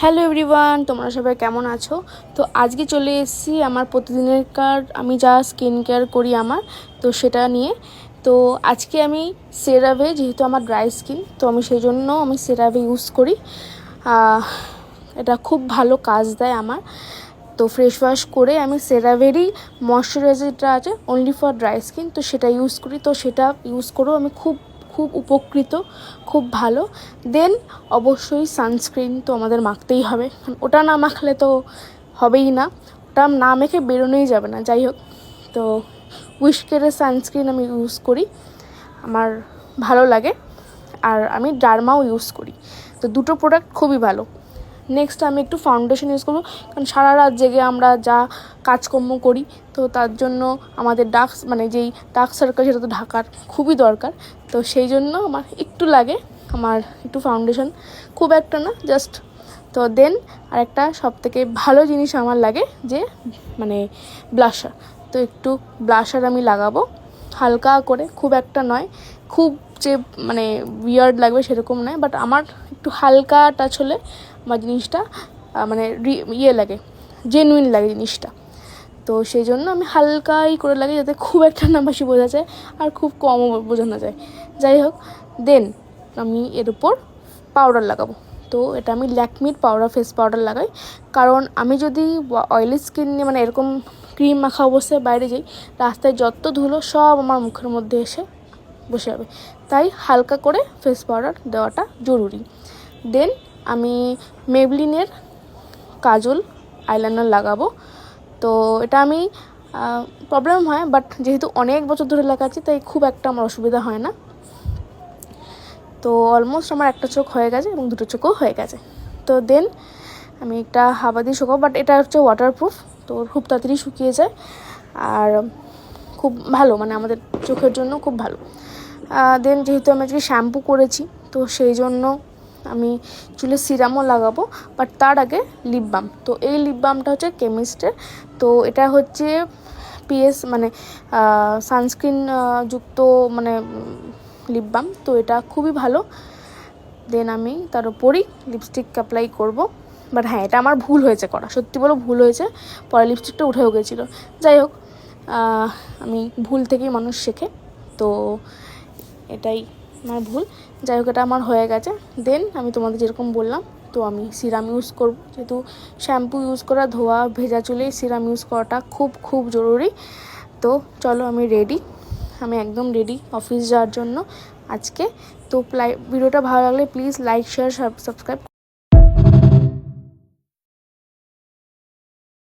Hello everyone, তোমরা সবাই কেমন আছো? তো আজকে চলে এসেছি আমার প্রতিদিনেরকার আমি যা স্কিন কেয়ার করি তো সেটা নিয়ে। তো আজকে আমি সেরাভে, যেহেতু আমার ড্রাই স্কিন, তো আমি সেই জন্য সেরাভে ইউজ করি। এটা খুব ভালো কাজ দেয় আমার। তো ফ্রেশ ওয়াশ করে আমি সেরাভেরই ময়শ্চারাইজারটা আছে অনলি ফর ড্রাই স্কিন, তো সেটা ইউজ করি। তো সেটা ইউজ করেও আমি খুব খুব উপকৃত, খুব ভালো। দেন অবশ্যই সানস্ক্রিন তো আমাদের মাখতেই হবে, ওটা না মাখলে তো হবেই না, ওটা না মেখে বেরোনোই যাবে না। যাই হোক, তো উইশকেরের সানস্ক্রিন আমি ইউজ করি, আমার ভালো লাগে। আর আমি ডার্মাও ইউজ করি, তো দুটো প্রোডাক্ট খুবই ভালো। নেক্সট আমি একটু ফাউন্ডেশন ইউজ করবো, কারণ সারা রাত জেগে আমরা যা কাজকর্ম করি, তো তার জন্য আমাদের যেই ডার্ক সার্কেল সেটা তো ঢাকার খুবই দরকার। তো সেই জন্য আমার একটু লাগে, আমার একটু ফাউন্ডেশন, খুব একটা না, জাস্ট। তো দেন আরেকটা সবথেকে ভালো জিনিস আমার লাগে যে ব্লাশার। তো একটু ব্লাশার আমি লাগাবো হালকা করে, খুব একটা নয়, খুব যে উইয়ার্ড লাগবে সেরকম নয়, বাট আমার একটু হালকা টাচ হলে আমার জিনিসটা লাগে, জেনুইন লাগে জিনিসটা। তো সেই জন্য আমি হালকাই করে লাগে, যাতে খুব একটা না বেশি বোঝা যায় আর খুব কমও বোঝানো যায়। যাই হোক, দেন আমি এর উপর পাউডার লাগাবো। তো এটা আমি ল্যাকমির ফেস পাউডার লাগাই, কারণ আমি যদি অয়েলি স্কিন নিয়ে এরকম ক্রিম মাখা অবস্থায় বাইরে যাই, রাস্তায় যত ধুলো সব আমার মুখের মধ্যে এসে বসে যাবে, তাই হালকা করে ফেস পাউডার দেওয়াটা জরুরি। দেন আমি মেবলিনের কাজল আইলাইনার লাগাবো। তো এটা আমি প্রবলেম হয়, বাট যেহেতু অনেক বছর ধরে লাগাচ্ছি তাই খুব একটা আমার অসুবিধা হয় না। তো অলমোস্ট আমার একটা চোখ হয়ে গেছে এবং দুটো চোখও হয়ে গেছে। তো দেন আমি একটা হাওয়া দিয়ে শুকাবো, বাট এটা হচ্ছে ওয়াটারপ্রুফ, তো খুব তাড়াতাড়ি শুকিয়ে যায় আর খুব ভালো, আমাদের চোখের জন্য খুব ভালো। দেন যেহেতু আমি আজকে শ্যাম্পু করেছি, তো সেই জন্য আমি চুলে সিরামও লাগাবো, বাট তার আগে লিপ বাম। তো এই লিপ বামটা হচ্ছে কেমিস্টের, তো এটা হচ্ছে পিএস সানস্ক্রিন যুক্ত লিপ বাম, তো এটা খুবই ভালো। দেন আমি তার উপরই লিপস্টিক অ্যাপ্লাই করবো, বাট হ্যাঁ, এটা আমার ভুল হয়েছে করা, সত্যি বলো ভুল হয়েছে, পরে লিপস্টিকটা উঠেও গেছিলো। যাই হোক, আমি ভুল থেকেই মানুষ শেখে, তো এটাই আমার ভুল। যাই হোক, এটা আমার হয়ে গেছে। দেন আমি তোমাদের যেরকম বললাম, তো আমি সিরাম ইউজ করব, যেহেতু শ্যাম্পু ইউজ করা, ধোয়া ভেজা চুলে সিরাম ইউজ করাটা খুব খুব জরুরি। তো চলো, আমি একদম রেডি অফিস যাওয়ার জন্য আজকে। তো ভিডিওটা ভালো লাগলে প্লিজ লাইক, শেয়ার, সাবস্ক্রাইব।